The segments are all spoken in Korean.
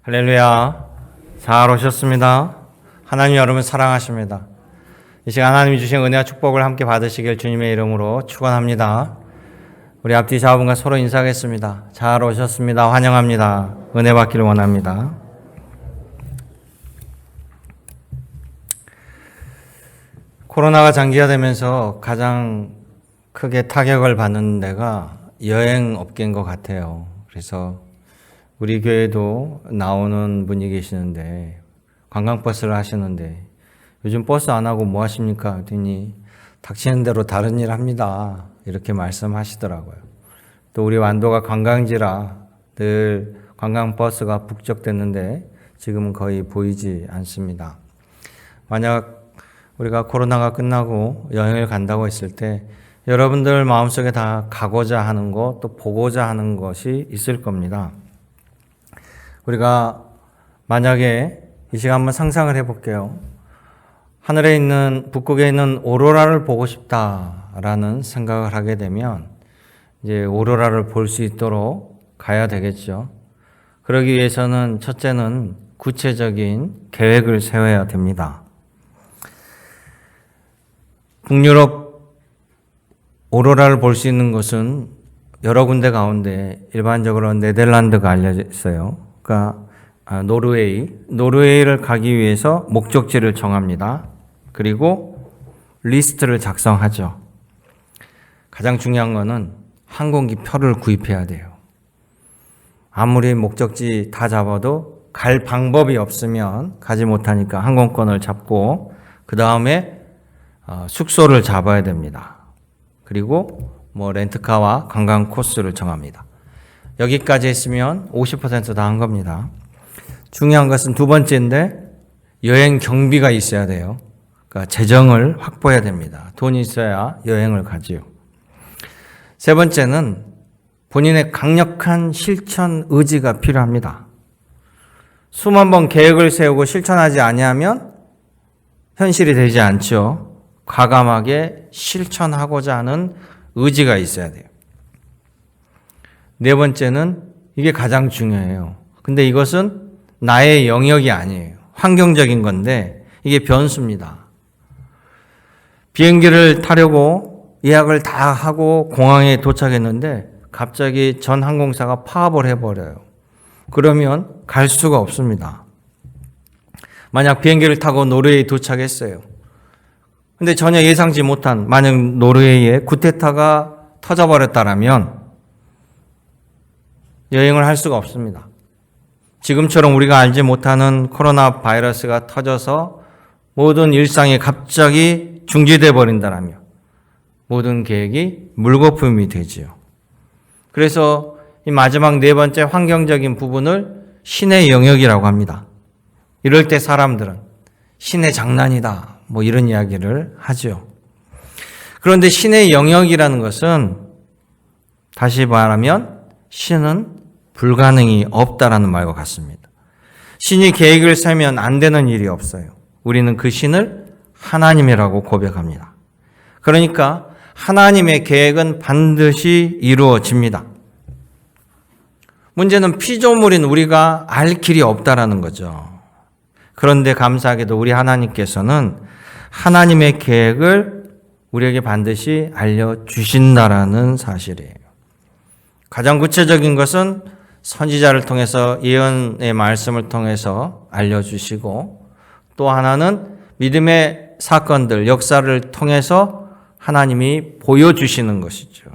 할렐루야. 잘 오셨습니다. 하나님 여러분 사랑하십니다. 이 시간 하나님이 주신 은혜와 축복을 함께 받으시길 주님의 이름으로 축원합니다. 우리 앞뒤 좌우분과 서로 인사하겠습니다. 잘 오셨습니다. 환영합니다. 은혜 받기를 원합니다. 코로나가 장기화되면서 가장 크게 타격을 받는 데가 여행업계인 것 같아요. 그래서 우리 교회도 나오는 분이 계시는데 관광버스를 하시는데 요즘 버스 안 하고 뭐 하십니까? 그랬더니 닥치는 대로 다른 일 합니다. 이렇게 말씀하시더라고요. 또 우리 완도가 관광지라 늘 관광버스가 북적댔는데 지금은 거의 보이지 않습니다. 만약 우리가 코로나가 끝나고 여행을 간다고 했을 때 여러분들 마음속에 다 가고자 하는 것, 또 보고자 하는 것이 있을 겁니다. 우리가 만약에 이 시간 한번 상상을 해볼게요. 하늘에 있는, 북극에 있는 오로라를 보고 싶다라는 생각을 하게 되면 이제 오로라를 볼 수 있도록 가야 되겠죠. 그러기 위해서는 첫째는 구체적인 계획을 세워야 됩니다. 북유럽 오로라를 볼 수 있는 곳은 여러 군데 가운데 일반적으로 네덜란드가 알려져 있어요. 그러니까 노르웨이를 가기 위해서 목적지를 정합니다. 그리고 리스트를 작성하죠. 가장 중요한 거는 항공기 표를 구입해야 돼요. 아무리 목적지 다 잡아도 갈 방법이 없으면 가지 못하니까 항공권을 잡고 그 다음에 숙소를 잡아야 됩니다. 그리고 렌트카와 관광 코스를 정합니다. 여기까지 했으면 50% 다 한 겁니다. 중요한 것은 두 번째인데 여행 경비가 있어야 돼요. 그러니까 재정을 확보해야 됩니다. 돈이 있어야 여행을 가지요. 세 번째는 본인의 강력한 실천 의지가 필요합니다. 수만 번 계획을 세우고 실천하지 아니하면 현실이 되지 않죠. 과감하게 실천하고자 하는 의지가 있어야 돼요. 네 번째는 이게 가장 중요해요. 근데 이것은 나의 영역이 아니에요. 환경적인 건데 이게 변수입니다. 비행기를 타려고 예약을 다 하고 공항에 도착했는데 갑자기 전 항공사가 파업을 해버려요. 그러면 갈 수가 없습니다. 만약 비행기를 타고 노르웨이 도착했어요. 근데 전혀 예상치 못한 만약 노르웨이에 쿠데타가 터져버렸다라면 여행을 할 수가 없습니다. 지금처럼 우리가 알지 못하는 코로나 바이러스가 터져서 모든 일상이 갑자기 중지돼 버린다라면 모든 계획이 물거품이 되지요. 그래서 이 마지막 네 번째 환경적인 부분을 신의 영역이라고 합니다. 이럴 때 사람들은 신의 장난이다 이런 이야기를 하죠. 그런데 신의 영역이라는 것은 다시 말하면 신은 불가능이 없다라는 말과 같습니다. 신이 계획을 세면 안 되는 일이 없어요. 우리는 그 신을 하나님이라고 고백합니다. 그러니까 하나님의 계획은 반드시 이루어집니다. 문제는 피조물인 우리가 알 길이 없다라는 거죠. 그런데 감사하게도 우리 하나님께서는 하나님의 계획을 우리에게 반드시 알려주신다라는 사실이에요. 가장 구체적인 것은 선지자를 통해서 예언의 말씀을 통해서 알려주시고 또 하나는 믿음의 사건들, 역사를 통해서 하나님이 보여주시는 것이죠.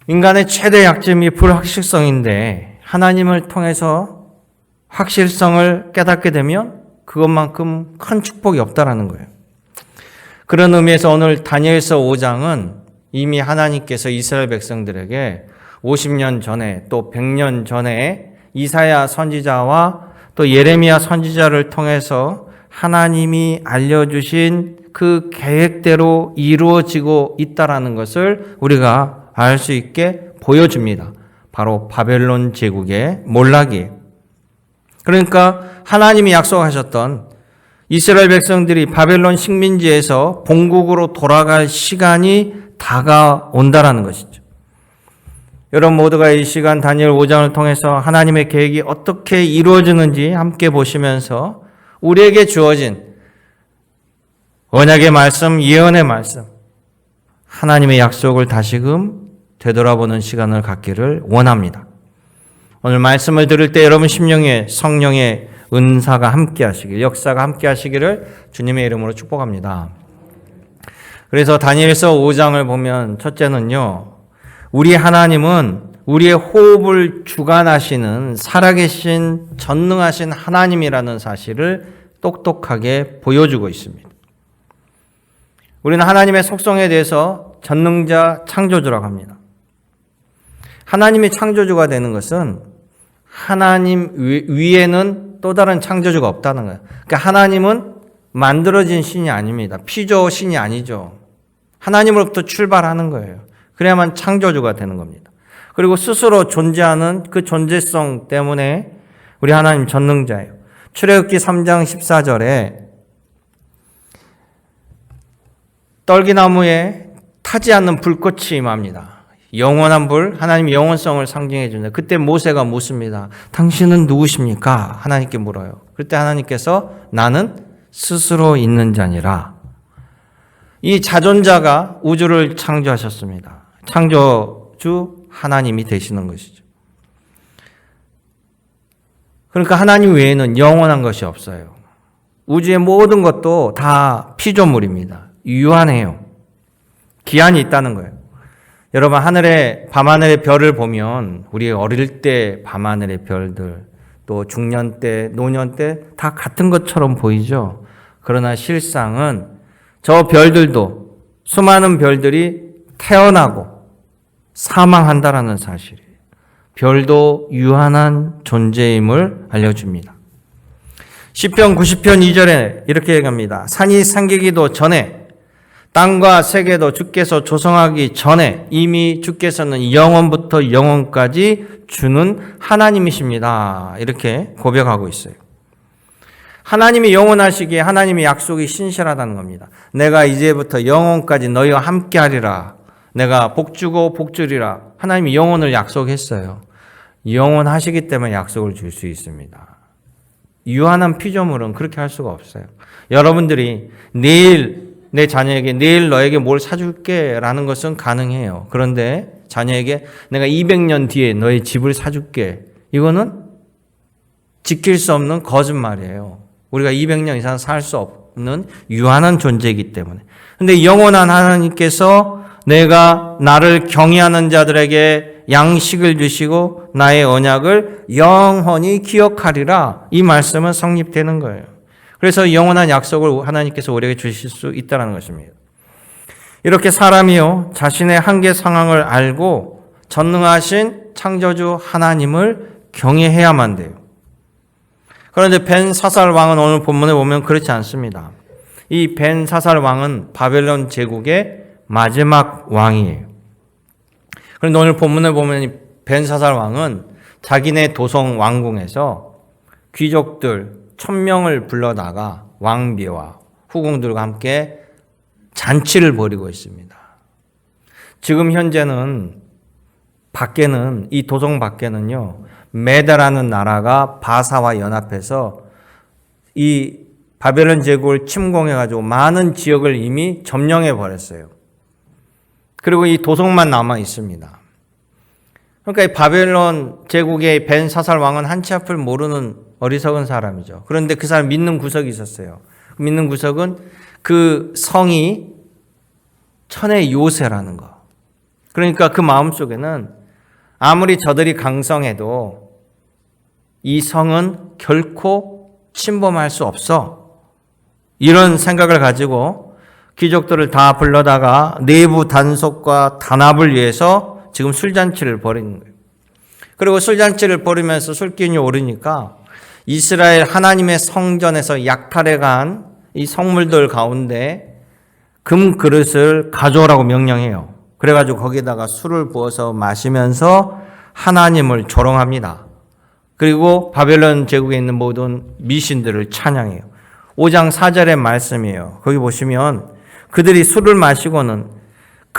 인간의 최대 약점이 불확실성인데 하나님을 통해서 확실성을 깨닫게 되면 그것만큼 큰 축복이 없다라는 거예요. 그런 의미에서 오늘 다니엘서 5장은 이미 하나님께서 이스라엘 백성들에게 50년 전에 또 100년 전에 이사야 선지자와 또 예레미야 선지자를 통해서 하나님이 알려주신 그 계획대로 이루어지고 있다라는 것을 우리가 알 수 있게 보여줍니다. 바로 바벨론 제국의 몰락이에요. 그러니까 하나님이 약속하셨던 이스라엘 백성들이 바벨론 식민지에서 본국으로 돌아갈 시간이 다가온다라는 것이죠. 여러분 모두가 이 시간 다니엘 5장을 통해서 하나님의 계획이 어떻게 이루어지는지 함께 보시면서 우리에게 주어진 언약의 말씀, 예언의 말씀, 하나님의 약속을 다시금 되돌아보는 시간을 갖기를 원합니다. 오늘 말씀을 들을 때 여러분 심령에 성령의 은사가 함께 하시길, 역사가 함께 하시기를 주님의 이름으로 축복합니다. 그래서 다니엘서 5장을 보면 첫째는요, 우리 하나님은 우리의 호흡을 주관하시는 살아계신 전능하신 하나님이라는 사실을 똑똑하게 보여주고 있습니다. 우리는 하나님의 속성에 대해서 전능자 창조주라고 합니다. 하나님이 창조주가 되는 것은 하나님 위에는 또 다른 창조주가 없다는 거예요. 그러니까 하나님은 만들어진 신이 아닙니다. 피조 신이 아니죠. 하나님으로부터 출발하는 거예요. 그래야만 창조주가 되는 겁니다. 그리고 스스로 존재하는 그 존재성 때문에 우리 하나님 전능자예요. 출애굽기 3장 14절에 떨기나무에 타지 않는 불꽃이 임합니다. 영원한 불, 하나님의 영원성을 상징해 준다. 그때 모세가 묻습니다. 당신은 누구십니까? 하나님께 물어요. 그때 하나님께서 나는 스스로 있는 자니라. 이 자존자가 우주를 창조하셨습니다. 창조주 하나님이 되시는 것이죠. 그러니까 하나님 외에는 영원한 것이 없어요. 우주의 모든 것도 다 피조물입니다. 유한해요. 기한이 있다는 거예요. 여러분 밤하늘의 별을 보면 우리 어릴 때 밤하늘의 별들, 또 중년 때, 노년 때 다 같은 것처럼 보이죠. 그러나 실상은 저 별들도 수많은 별들이 태어나고 사망한다라는 사실이에요. 별도 유한한 존재임을 알려줍니다. 시편 90편 2절에 이렇게 얘기합니다. 산이 생기기도 전에 땅과 세계도 주께서 조성하기 전에 이미 주께서는 영원부터 영원까지 주는 하나님이십니다. 이렇게 고백하고 있어요. 하나님이 영원하시기에 하나님의 약속이 신실하다는 겁니다. 내가 이제부터 영원까지 너희와 함께하리라. 내가 복주고 복주리라. 하나님이 영원을 약속했어요. 영원하시기 때문에 약속을 줄 수 있습니다. 유한한 피조물은 그렇게 할 수가 없어요. 여러분들이 내일 내 자녀에게 내일 너에게 뭘 사줄게 라는 것은 가능해요. 그런데 자녀에게 내가 200년 뒤에 너의 집을 사줄게. 이거는 지킬 수 없는 거짓말이에요. 우리가 200년 이상 살 수 없는 유한한 존재이기 때문에. 근데 영원한 하나님께서 내가 나를 경외하는 자들에게 양식을 주시고 나의 언약을 영원히 기억하리라. 이 말씀은 성립되는 거예요. 그래서 영원한 약속을 하나님께서 우리에게 주실 수 있다는 것입니다. 이렇게 사람이요 자신의 한계 상황을 알고 전능하신 창조주 하나님을 경외해야만 돼요. 그런데 벤사살 왕은 오늘 본문에 보면 그렇지 않습니다. 이 벤사살 왕은 바벨론 제국의 마지막 왕이에요. 그런데 오늘 본문에 보면 이 벤사살 왕은 자기네 도성 왕궁에서 귀족들 1000명을 불러다가 왕비와 후궁들과 함께 잔치를 벌이고 있습니다. 지금 현재는 밖에는 이 도성 밖에는요 메다라는 나라가 바사와 연합해서 이 바벨론 제국을 침공해가지고 많은 지역을 이미 점령해 버렸어요. 그리고 이 도성만 남아 있습니다. 그러니까 이 바벨론 제국의 벤사살 왕은 한치 앞을 모르는 어리석은 사람이죠. 그런데 그 사람 믿는 구석이 있었어요. 믿는 구석은 그 성이 천의 요새라는 거. 그러니까 그 마음속에는 아무리 저들이 강성해도 이 성은 결코 침범할 수 없어. 이런 생각을 가지고 귀족들을 다 불러다가 내부 단속과 단합을 위해서 지금 술잔치를 벌이는 거예요. 그리고 술잔치를 벌이면서 술기운이 오르니까 이스라엘 하나님의 성전에서 약탈해간 이 성물들 가운데 금 그릇을 가져오라고 명령해요. 그래가지고 거기다가 술을 부어서 마시면서 하나님을 조롱합니다. 그리고 바벨론 제국에 있는 모든 미신들을 찬양해요. 5장 4절의 말씀이에요. 거기 보시면 그들이 술을 마시고는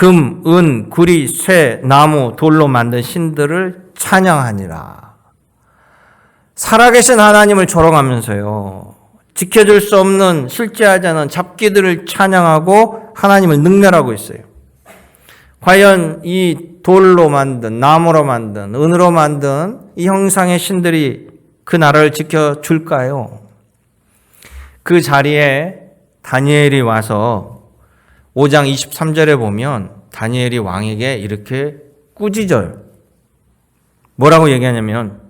금, 은, 구리, 쇠, 나무, 돌로 만든 신들을 찬양하니라. 살아계신 하나님을 조롱하면서요, 지켜줄 수 없는 실제하지 않은 잡기들을 찬양하고 하나님을 능멸하고 있어요. 과연 이 돌로 만든, 나무로 만든, 은으로 만든 이 형상의 신들이 그 나라를 지켜줄까요? 그 자리에 다니엘이 와서 5장 23절에 보면 다니엘이 왕에게 이렇게 꾸짖어요. 뭐라고 얘기하냐면,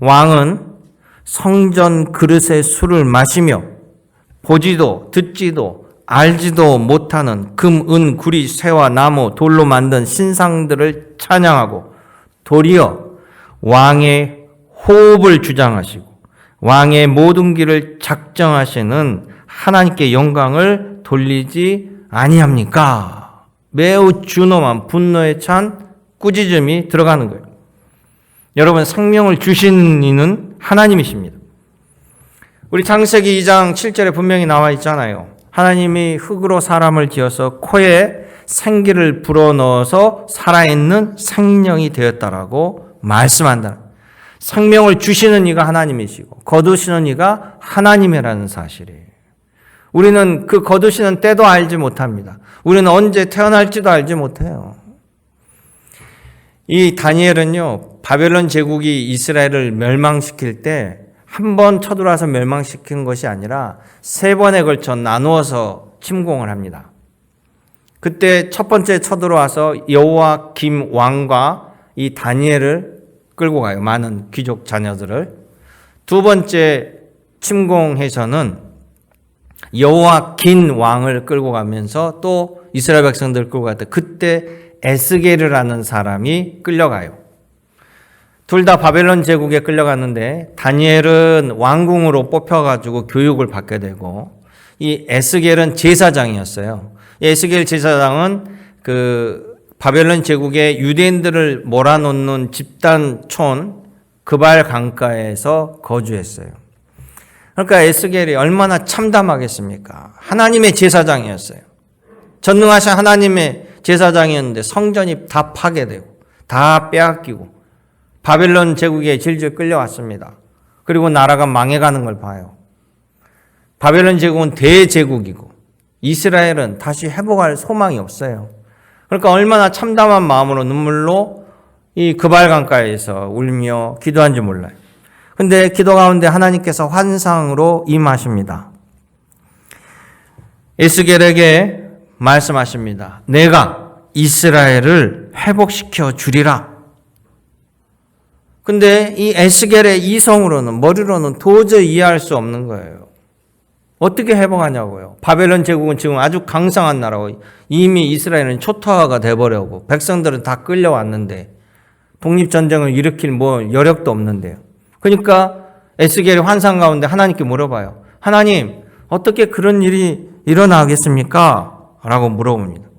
왕은 성전 그릇의 술을 마시며 보지도 듣지도 알지도 못하는 금, 은, 구리, 쇠와 나무, 돌로 만든 신상들을 찬양하고 도리어 왕의 호흡을 주장하시고 왕의 모든 길을 작정하시는 하나님께 영광을 돌리지 아니합니까? 매우 준엄한 분노에 찬 꾸짖음이 들어가는 거예요. 여러분, 생명을 주시는 이는 하나님이십니다. 우리 창세기 2장 7절에 분명히 나와 있잖아요. 하나님이 흙으로 사람을 지어서 코에 생기를 불어넣어서 살아있는 생명이 되었다라고 말씀한다. 생명을 주시는 이가 하나님이시고 거두시는 이가 하나님이라는 사실이에요. 우리는 그 거두시는 때도 알지 못합니다. 우리는 언제 태어날지도 알지 못해요. 이 다니엘은요, 바벨론 제국이 이스라엘을 멸망시킬 때 한 번 쳐들어와서 멸망시킨 것이 아니라 3번에 걸쳐 나누어서 침공을 합니다. 그때 첫 번째 쳐들어와서 여호와김 왕과 이 다니엘을 끌고 가요. 많은 귀족 자녀들을. 두 번째 침공해서는 여호와긴 왕을 끌고 가면서 또 이스라엘 백성들을 끌고 갔다. 그때 에스겔이라는 사람이 끌려가요. 둘 다 바벨론 제국에 끌려갔는데 다니엘은 왕궁으로 뽑혀가지고 교육을 받게 되고 이 에스겔은 제사장이었어요. 이 에스겔 제사장은 그 바벨론 제국의 유대인들을 몰아놓는 집단촌 그발 강가에서 거주했어요. 그러니까 에스겔이 얼마나 참담하겠습니까? 하나님의 제사장이었어요. 전능하신 하나님의 제사장이었는데 성전이 다 파괴되고 다 빼앗기고 바벨론 제국에 질질 끌려왔습니다. 그리고 나라가 망해가는 걸 봐요. 바벨론 제국은 대제국이고 이스라엘은 다시 회복할 소망이 없어요. 그러니까 얼마나 참담한 마음으로 눈물로 이 그발강가에서 울며 기도한 줄 몰라요. 근데 기도 가운데 하나님께서 환상으로 임하십니다. 에스겔에게 말씀하십니다. 내가 이스라엘을 회복시켜 주리라. 근데 이 에스겔의 이성으로는, 머리로는 도저히 이해할 수 없는 거예요. 어떻게 회복하냐고요. 바벨론 제국은 지금 아주 강성한 나라고, 이미 이스라엘은 초토화가 돼버려고 백성들은 다 끌려왔는데 독립전쟁을 일으킬 여력도 없는데요. 그러니까 에스겔이 환상 가운데 하나님께 물어봐요. 하나님, 어떻게 그런 일이 일어나겠습니까? 라고 물어봅니다.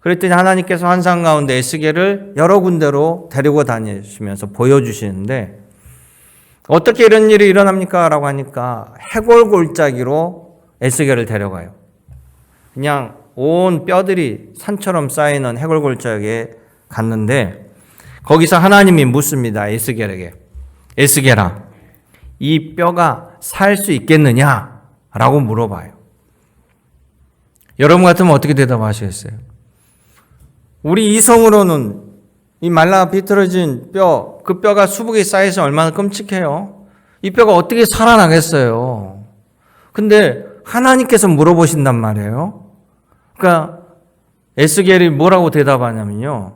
그랬더니 하나님께서 환상 가운데 에스겔을 여러 군데로 데리고 다니시면서 보여주시는데 어떻게 이런 일이 일어납니까? 라고 하니까 해골골짜기로 에스겔을 데려가요. 그냥 온 뼈들이 산처럼 쌓이는 해골골짜기에 갔는데 거기서 하나님이 묻습니다. 에스겔에게. 에스겔아, 이 뼈가 살 수 있겠느냐? 라고 물어봐요. 여러분 같으면 어떻게 대답하시겠어요? 우리 이성으로는 이 말라 비틀어진 뼈, 그 뼈가 수북에 쌓여서 얼마나 끔찍해요. 이 뼈가 어떻게 살아나겠어요. 근데 하나님께서 물어보신단 말이에요. 그러니까 에스겔이 뭐라고 대답하냐면요.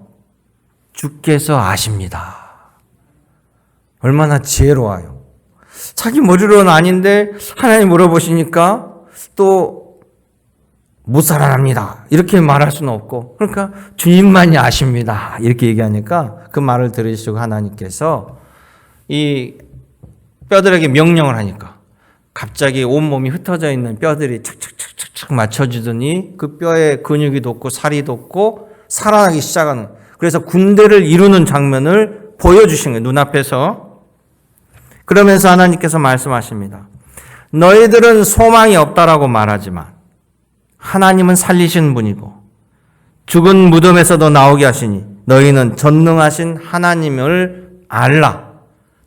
주께서 아십니다. 얼마나 지혜로워요. 자기 머리로는 아닌데 하나님 물어보시니까 또 못 살아납니다. 이렇게 말할 수는 없고, 그러니까 주님만이 아십니다. 이렇게 얘기하니까 그 말을 들으시고 하나님께서 이 뼈들에게 명령을 하니까 갑자기 온몸이 흩어져 있는 뼈들이 착착착착 맞춰지더니 그 뼈에 근육이 돋고 살이 돋고 살아나기 시작하는, 그래서 군대를 이루는 장면을 보여주신 거예요. 눈앞에서. 그러면서 하나님께서 말씀하십니다. 너희들은 소망이 없다라고 말하지만 하나님은 살리시는 분이고 죽은 무덤에서도 나오게 하시니 너희는 전능하신 하나님을 알라.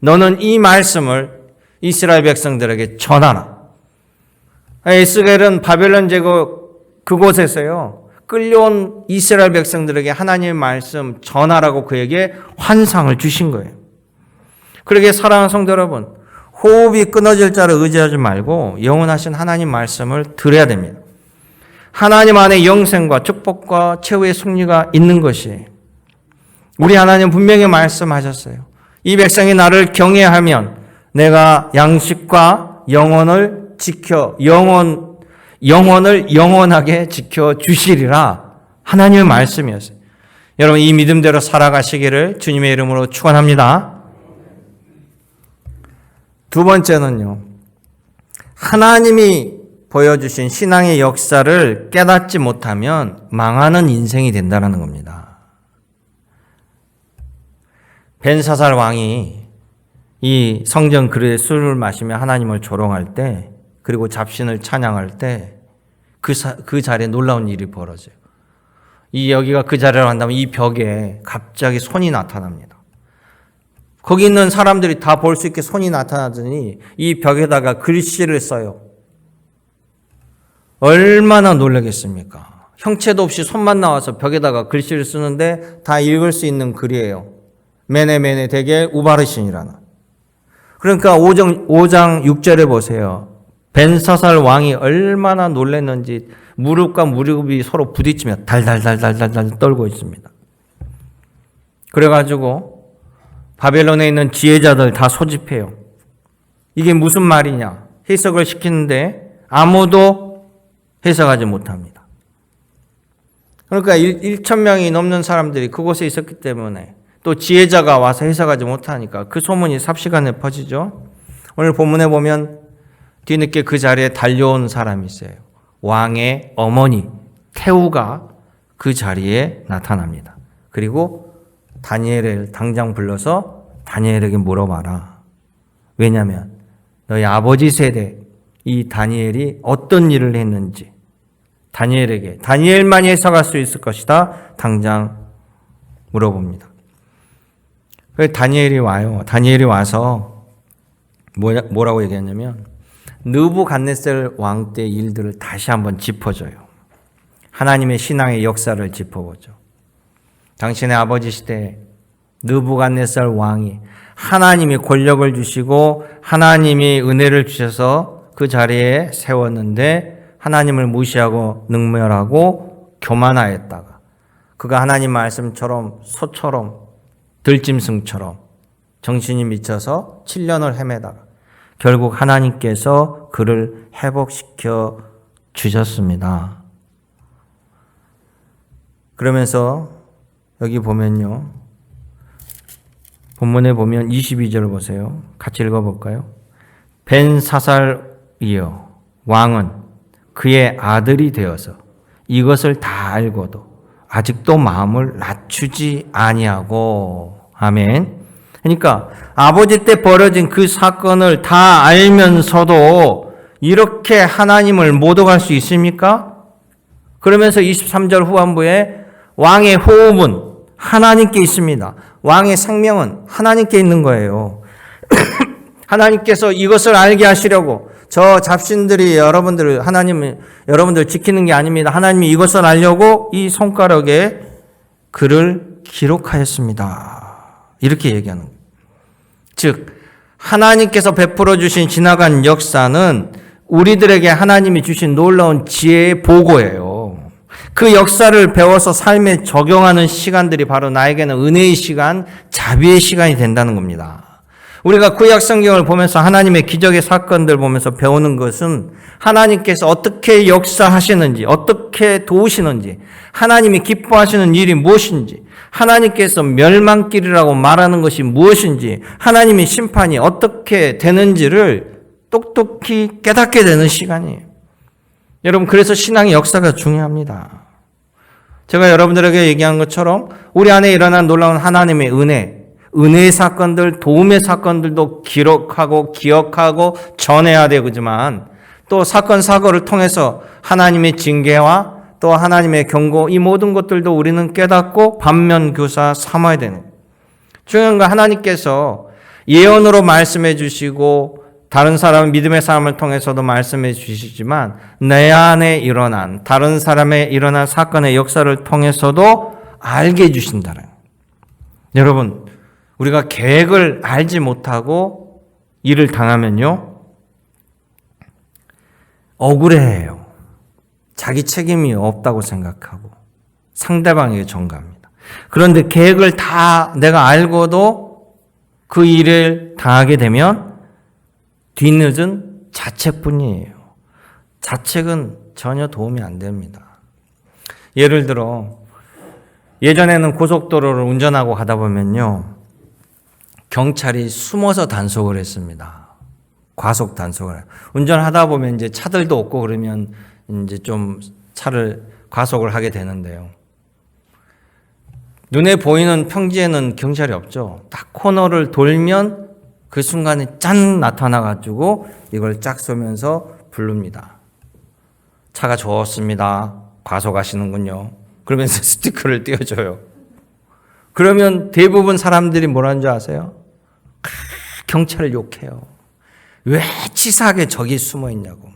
너는 이 말씀을 이스라엘 백성들에게 전하라. 에스겔은 바벨론 제국 그곳에서요, 끌려온 이스라엘 백성들에게 하나님의 말씀 전하라고 그에게 환상을 주신 거예요. 그러기에 사랑하는 성도 여러분, 호흡이 끊어질 자를 의지하지 말고 영원하신 하나님 말씀을 들어야 됩니다. 하나님 안에 영생과 축복과 최후의 승리가 있는 것이에요. 우리 하나님 분명히 말씀하셨어요. 이 백성이 나를 경외하면 내가 양식과 영혼을 영원하게 지켜주시리라. 하나님의 말씀이었어요. 여러분, 이 믿음대로 살아가시기를 주님의 이름으로 축원합니다. 두 번째는요, 하나님이 보여주신 신앙의 역사를 깨닫지 못하면 망하는 인생이 된다는 겁니다. 벤사살 왕이 이 성전 그릇에 술을 마시며 하나님을 조롱할 때, 그리고 잡신을 찬양할 때 그 자리에 놀라운 일이 벌어져요. 여기가 그 자리라고 한다면 이 벽에 갑자기 손이 나타납니다. 거기 있는 사람들이 다 볼 수 있게 손이 나타나더니 이 벽에다가 글씨를 써요. 얼마나 놀라겠습니까? 형체도 없이 손만 나와서 벽에다가 글씨를 쓰는데 다 읽을 수 있는 글이에요. 메네 되게 우바르신이라는. 그러니까 5장 6절에 보세요. 벤사살 왕이 얼마나 놀랐는지 무릎과 무릎이 서로 부딪히며 달달달달달달 떨고 있습니다. 그래가지고 바벨론에 있는 지혜자들 다 소집해요. 이게 무슨 말이냐 해석을 시키는데 아무도 해석하지 못합니다. 그러니까 1,000명이 넘는 사람들이 그곳에 있었기 때문에 또 지혜자가 와서 해석하지 못하니까 그 소문이 삽시간에 퍼지죠. 오늘 본문에 보면 뒤늦게 그 자리에 달려온 사람이 있어요. 왕의 어머니 태우가 그 자리에 나타납니다. 그리고 다니엘을 당장 불러서 다니엘에게 물어봐라. 왜냐하면 너희 아버지 세대 이 다니엘이 어떤 일을 했는지 다니엘에게 다니엘만이 해석할 수 있을 것이다. 당장 물어봅니다. 그래서 다니엘이 와요. 다니엘이 와서 뭐라고 얘기했냐면 느부갓네살 왕 때 일들을 다시 한번 짚어줘요. 하나님의 신앙의 역사를 짚어보죠. 당신의 아버지 시대에 느부갓네살 왕이 하나님이 권력을 주시고 하나님이 은혜를 주셔서 그 자리에 세웠는데 하나님을 무시하고 능멸하고 교만하였다가 그가 하나님 말씀처럼 소처럼 들짐승처럼 정신이 미쳐서 7년을 헤매다가 결국 하나님께서 그를 회복시켜 주셨습니다. 그러면서 여기 보면요. 본문에 보면 22절을 보세요. 같이 읽어볼까요? 벤사살이여 왕은 그의 아들이 되어서 이것을 다 알고도 아직도 마음을 낮추지 아니하고. 아멘. 그러니까 아버지 때 벌어진 그 사건을 다 알면서도 이렇게 하나님을 모독할 수 있습니까? 그러면서 23절 후반부에 왕의 호흡은 하나님께 있습니다. 왕의 생명은 하나님께 있는 거예요. 하나님께서 이것을 알게 하시려고 저 잡신들이 여러분들 지키는 게 아닙니다. 하나님이 이것을 알려고 이 손가락에 글을 기록하였습니다. 이렇게 얘기하는 거예요. 즉 하나님께서 베풀어 주신 지나간 역사는 우리들에게 하나님이 주신 놀라운 지혜의 보고예요. 그 역사를 배워서 삶에 적용하는 시간들이 바로 나에게는 은혜의 시간, 자비의 시간이 된다는 겁니다. 우리가 구약 성경을 보면서 하나님의 기적의 사건들 보면서 배우는 것은 하나님께서 어떻게 역사하시는지, 어떻게 도우시는지, 하나님이 기뻐하시는 일이 무엇인지, 하나님께서 멸망길이라고 말하는 것이 무엇인지, 하나님의 심판이 어떻게 되는지를 똑똑히 깨닫게 되는 시간이에요. 여러분, 그래서 신앙의 역사가 중요합니다. 제가 여러분들에게 얘기한 것처럼 우리 안에 일어난 놀라운 하나님의 은혜의 사건들, 도움의 사건들도 기록하고 기억하고 전해야 되지만 또 사건, 사고를 통해서 하나님의 징계와 또 하나님의 경고, 이 모든 것들도 우리는 깨닫고 반면교사 삼아야 되는. 중요한 건 하나님께서 예언으로 말씀해 주시고 다른 사람, 믿음의 사람을 통해서도 말씀해 주시지만 내 안에 일어난, 다른 사람에 일어난 사건의 역사를 통해서도 알게 해주신다는. 여러분, 우리가 계획을 알지 못하고 일을 당하면요, 억울해해요. 자기 책임이 없다고 생각하고 상대방에게 전가합니다. 그런데 계획을 다 내가 알고도 그 일을 당하게 되면 뒤늦은 자책뿐이에요. 자책은 전혀 도움이 안 됩니다. 예를 들어 예전에는 고속도로를 운전하고 가다 보면요, 경찰이 숨어서 단속을 했습니다. 과속 단속을. 운전하다 보면 이제 차들도 없고 그러면 이제 좀 차를 과속을 하게 되는데요. 눈에 보이는 평지에는 경찰이 없죠. 딱 코너를 돌면 그 순간에 짠 나타나가지고 이걸 쫙 쏘면서 부릅니다. 차가 좋습니다. 과속하시는군요. 그러면서 스티커를 띄워줘요. 그러면 대부분 사람들이 뭐라는 줄 아세요? 경찰을 욕해요. 왜 치사하게 저기 숨어 있냐고.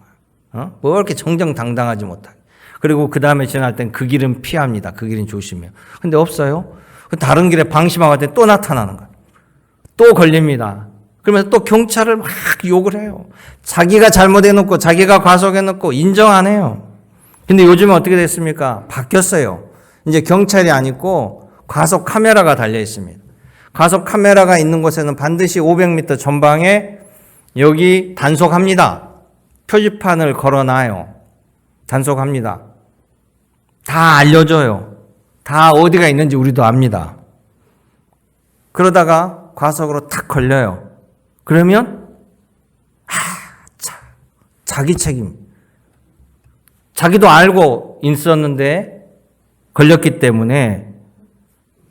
뭐 이렇게 정정당당하지 못하게. 그리고 그 다음에 지날 땐 그 길은 피합니다. 그 길은 조심해요. 근데 없어요. 다른 길에 방심하고 했더니 또 나타나는 거예요. 또 걸립니다. 그러면서 또 경찰을 막 욕을 해요. 자기가 잘못해놓고 자기가 과속해놓고 인정 안 해요. 근데 요즘은 어떻게 됐습니까? 바뀌었어요. 이제 경찰이 아니고 과속 카메라가 달려 있습니다. 과속 카메라가 있는 곳에는 반드시 500m 전방에 여기 단속합니다. 표지판을 걸어놔요. 단속합니다. 다 알려줘요. 다 어디가 있는지 우리도 압니다. 그러다가 과속으로 탁 걸려요. 그러면 자기 책임. 자기도 알고 있었는데 걸렸기 때문에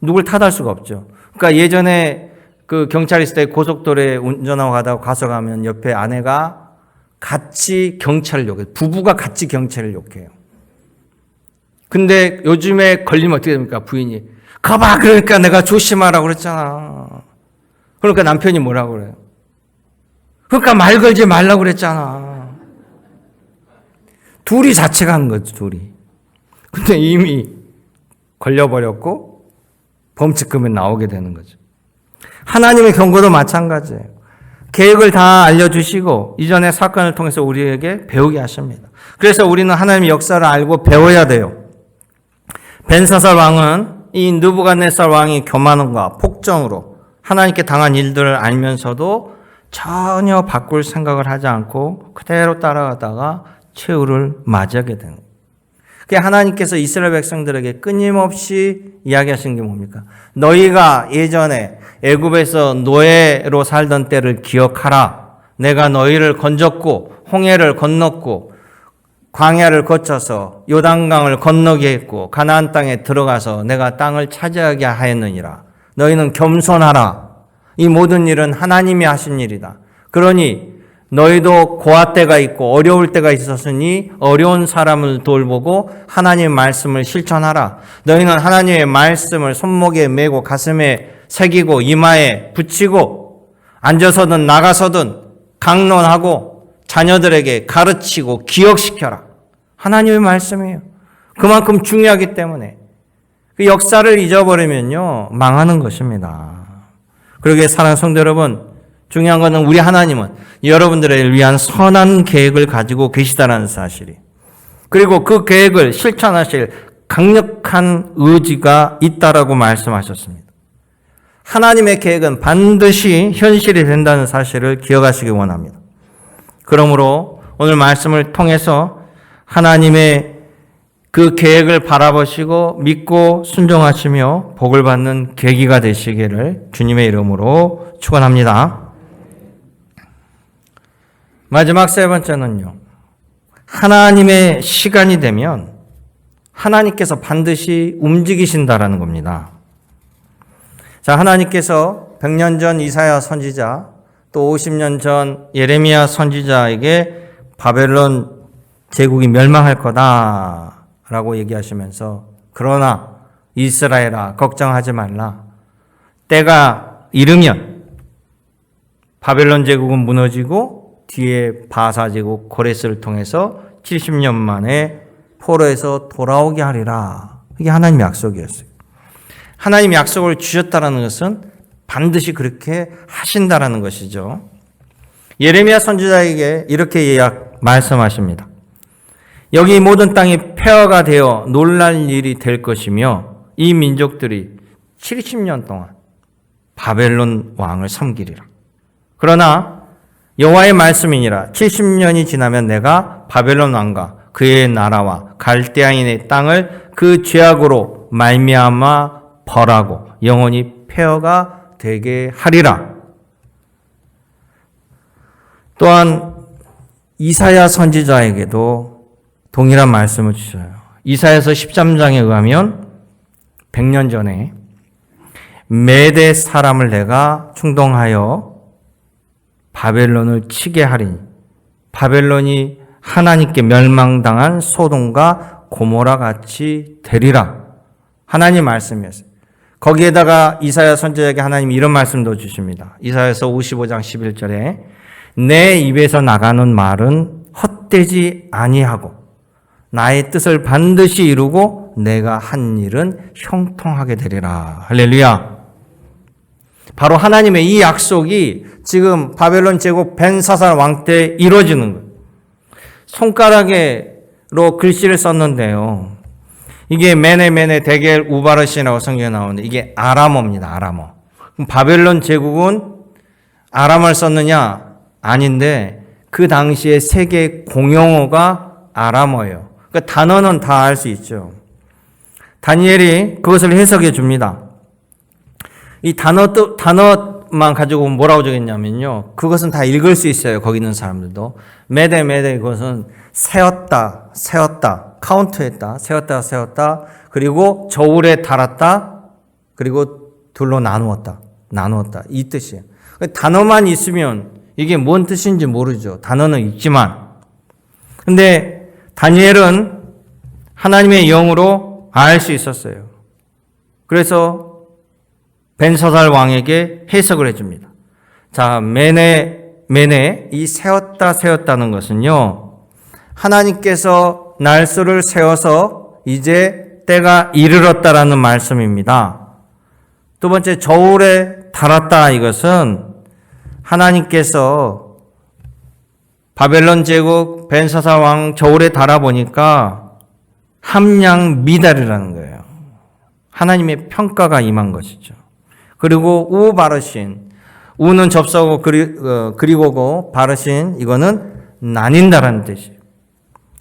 누굴 탓할 수가 없죠. 그러니까 예전에 그 경찰 있을 때 고속도로에 운전하고 가다가 과속하면 옆에 아내가 같이 경찰을 욕해요. 부부가 같이 경찰을 욕해요. 근데 요즘에 걸리면 어떻게 됩니까? 부인이 가봐, 그러니까 내가 조심하라고 그랬잖아. 그러니까 남편이 뭐라고 그래요? 그러니까 말 걸지 말라고 그랬잖아. 둘이 자책하는 거죠, 둘이. 근데 이미 걸려버렸고 범칙금이 나오게 되는 거죠. 하나님의 경고도 마찬가지예요. 계획을 다 알려주시고 이전의 사건을 통해서 우리에게 배우게 하십니다. 그래서 우리는 하나님의 역사를 알고 배워야 돼요. 벤사살 왕은 이 느부갓네살 왕이 교만함과 폭정으로 하나님께 당한 일들을 알면서도 전혀 바꿀 생각을 하지 않고 그대로 따라가다가 최후를 맞이하게 되는 거예요. 그게 하나님께서 이스라엘 백성들에게 끊임없이 이야기하신 게 뭡니까? 너희가 예전에 애굽에서 노예로 살던 때를 기억하라. 내가 너희를 건졌고 홍해를 건넜고 광야를 거쳐서 요단강을 건너게 했고 가나안 땅에 들어가서 내가 땅을 차지하게 하였느니라. 너희는 겸손하라. 이 모든 일은 하나님이 하신 일이다. 그러니 너희도 고아 때가 있고 어려울 때가 있었으니 어려운 사람을 돌보고 하나님의 말씀을 실천하라. 너희는 하나님의 말씀을 손목에 메고 가슴에 새기고 이마에 붙이고 앉아서든 나가서든 강론하고 자녀들에게 가르치고 기억시켜라. 하나님의 말씀이에요. 그만큼 중요하기 때문에 그 역사를 잊어버리면요 망하는 것입니다. 그러기에 사랑하는 성도 여러분, 중요한 것은 우리 하나님은 여러분들을 위한 선한 계획을 가지고 계시다는 사실이, 그리고 그 계획을 실천하실 강력한 의지가 있다라고 말씀하셨습니다. 하나님의 계획은 반드시 현실이 된다는 사실을 기억하시기 원합니다. 그러므로 오늘 말씀을 통해서 하나님의 그 계획을 바라보시고 믿고 순종하시며 복을 받는 계기가 되시기를 주님의 이름으로 축원합니다. 마지막 세 번째는요, 하나님의 시간이 되면 하나님께서 반드시 움직이신다라는 겁니다. 자, 하나님께서 100년 전 이사야 선지자, 또 50년 전 예레미야 선지자에게 바벨론 제국이 멸망할 거다 라고 얘기하시면서 그러나 이스라엘아 걱정하지 말라. 때가 이르면 바벨론 제국은 무너지고 뒤에 바사 제국 고레스를 통해서 70년 만에 포로에서 돌아오게 하리라. 이게 하나님의 약속이었어요. 하나님의 약속을 주셨다는 것은 반드시 그렇게 하신다라는 것이죠. 예레미야 선지자에게 이렇게 말씀하십니다. 여기 모든 땅이 폐허가 되어 놀랄 일이 될 것이며 이 민족들이 70년 동안 바벨론 왕을 섬기리라. 그러나 여호와의 말씀이니라. 70년이 지나면 내가 바벨론 왕과 그의 나라와 갈대아인의 땅을 그 죄악으로 말미암아 벌하고 영원히 폐허가 되게 하리라. 또한 이사야 선지자에게도 동일한 말씀을 주셔요. 이사야서 13장에 의하면 100년 전에 메대 사람을 내가 충동하여 바벨론을 치게 하리니 바벨론이 하나님께 멸망당한 소돔과 고모라 같이 되리라. 하나님 말씀이었어요. 거기에다가 이사야 선지자에게 하나님이 이런 말씀도 주십니다. 이사야서 55장 11절에 내 입에서 나가는 말은 헛되지 아니하고 나의 뜻을 반드시 이루고 내가 한 일은 형통하게 되리라. 할렐루야. 바로 하나님의 이 약속이 지금 바벨론 제국 벤사살 왕 때 이루어지는 거예요. 손가락으로 글씨를 썼는데요. 이게 메네 데겔 우바르시라고 성경에 나오는데 이게 아람어입니다. 아람어. 그럼 바벨론 제국은 아람어를 썼느냐? 아닌데 그 당시에 세계 공용어가 아람어예요. 그러니까 단어는 다 알 수 있죠. 다니엘이 그것을 해석해 줍니다. 이 단어만 가지고 뭐라고 적었냐면요. 그것은 다 읽을 수 있어요. 거기 있는 사람들도. 메데 그것은 세웠다. 카운트했다. 세웠다. 그리고 저울에 달았다. 그리고 둘로 나누었다. 이 뜻이에요. 단어만 있으면 이게 뭔 뜻인지 모르죠. 단어는 있지만. 근데 다니엘은 하나님의 영으로 알 수 있었어요. 그래서 벤사살 왕에게 해석을 해줍니다. 자, 메네, 이 세웠다는 것은요, 하나님께서 날수를 세워서 이제 때가 이르렀다라는 말씀입니다. 두 번째, 저울에 달았다 이것은 하나님께서 바벨론 제국 벤사살 왕 저울에 달아보니까 함량 미달이라는 거예요. 하나님의 평가가 임한 것이죠. 그리고 우 바르신, 우는 접수하고 그리고고 바르신 이거는 나뉜다라는 뜻이에요.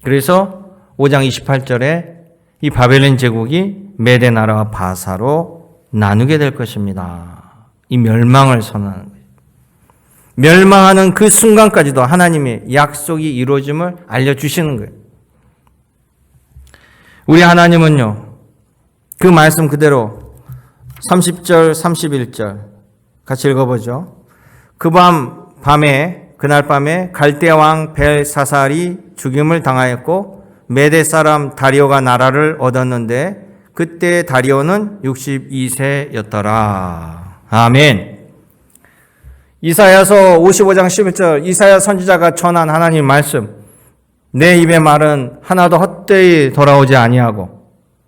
그래서 5장 28절에 이 바벨론 제국이 메대 나라와 바사로 나누게 될 것입니다. 이 멸망을 선언하는 거예요. 멸망하는 그 순간까지도 하나님의 약속이 이루어짐을 알려주시는 거예요. 우리 하나님은요, 그 말씀 그대로 30절, 31절 같이 읽어보죠. 그날 밤에 갈대아 왕 벨사살이 죽임을 당하였고 메대 사람 다리오가 나라를 얻었는데 그때 다리오는 62세였더라. 아멘. 이사야서 55장 11절 이사야 선지자가 전한 하나님 말씀. 내 입의 말은 하나도 헛되이 돌아오지 아니하고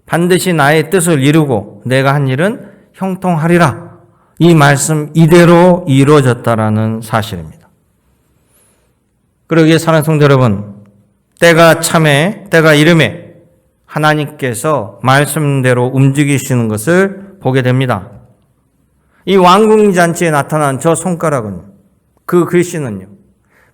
반드시 나의 뜻을 이루고 내가 한 일은 형통하리라. 이 말씀 이대로 이루어졌다라는 사실입니다. 그러기에 사랑하는 성도 여러분, 때가 이름에 하나님께서 말씀대로 움직이시는 것을 보게 됩니다. 이 왕궁잔치에 나타난 저 손가락은, 그 글씨는요,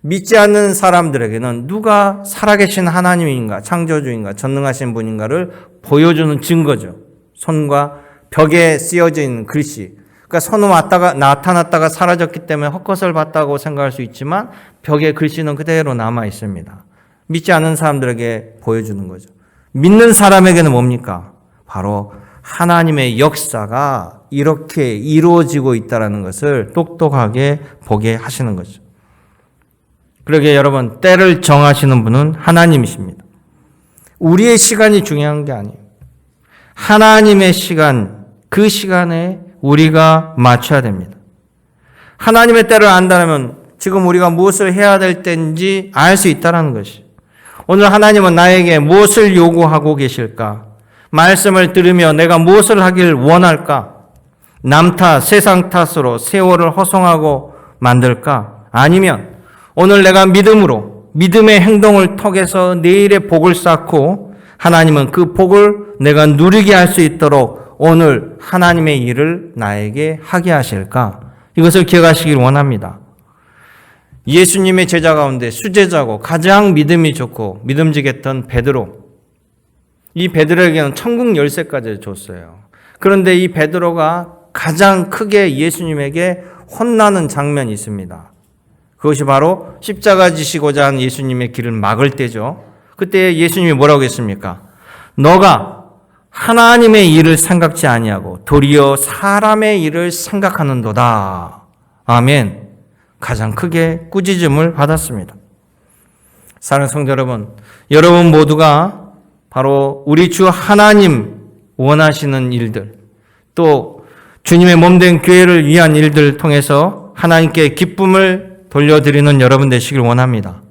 믿지 않는 사람들에게는 누가 살아계신 하나님인가, 창조주인가, 전능하신 분인가를 보여주는 증거죠. 손과 벽에 쓰여져 있는 글씨. 그러니까 손은 나타났다가 사라졌기 때문에 헛것을 봤다고 생각할 수 있지만 벽에 글씨는 그대로 남아 있습니다. 믿지 않는 사람들에게 보여주는 거죠. 믿는 사람에게는 뭡니까? 바로 하나님의 역사가 이렇게 이루어지고 있다는 것을 똑똑하게 보게 하시는 거죠. 그러기에 여러분, 때를 정하시는 분은 하나님이십니다. 우리의 시간이 중요한 게 아니에요. 하나님의 시간, 그 시간에 우리가 맞춰야 됩니다. 하나님의 때를 안다면 지금 우리가 무엇을 해야 될 때인지 알 수 있다는 것이. 오늘 하나님은 나에게 무엇을 요구하고 계실까? 말씀을 들으며 내가 무엇을 하길 원할까? 남 탓, 세상 탓으로 세월을 허송하고 만들까? 아니면 오늘 내가 믿음으로 믿음의 행동을 통해서 내일의 복을 쌓고 하나님은 그 복을 내가 누리게 할 수 있도록 오늘 하나님의 일을 나에게 하게 하실까? 이것을 기억하시길 원합니다. 예수님의 제자 가운데 수제자고 가장 믿음이 좋고 믿음직했던 베드로. 이 베드로에게는 천국 열쇠까지 줬어요. 그런데 이 베드로가 가장 크게 예수님에게 혼나는 장면이 있습니다. 그것이 바로 십자가 지시고자 한 예수님의 길을 막을 때죠. 그때 예수님이 뭐라고 했습니까? 너가 하나님의 일을 생각지 아니하고 도리어 사람의 일을 생각하는도다. 아멘. 가장 크게 꾸짖음을 받았습니다. 사랑하는 성도 여러분, 여러분 모두가 바로 우리 주 하나님 원하시는 일들, 또 주님의 몸된 교회를 위한 일들을 통해서 하나님께 기쁨을 돌려드리는 여러분 되시길 원합니다.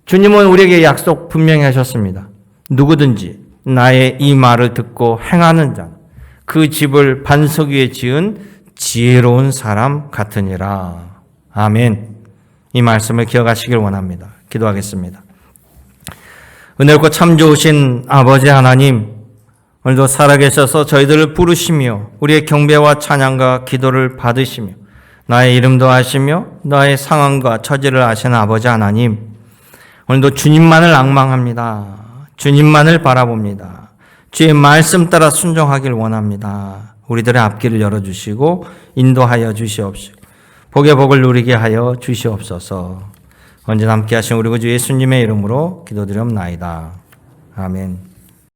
주님은 우리에게 약속 분명히 하셨습니다. 누구든지 나의 이 말을 듣고 행하는 자, 그 집을 반석 위에 지은 지혜로운 사람 같으니라. 아멘. 이 말씀을 기억하시길 원합니다. 기도하겠습니다. 은혜롭고 참 좋으신 아버지 하나님, 오늘도 살아계셔서 저희들을 부르시며 우리의 경배와 찬양과 기도를 받으시며 나의 이름도 아시며 나의 상황과 처지를 아시는 아버지 하나님, 오늘도 주님만을 앙망합니다. 주님만을 바라봅니다. 주의 말씀 따라 순종하길 원합니다. 우리들의 앞길을 열어주시고 인도하여 주시옵시고 복의 복을 누리게 하여 주시옵소서. 언제나 함께 하신 우리 구주 예수님의 이름으로 기도드리옵나이다. 아멘.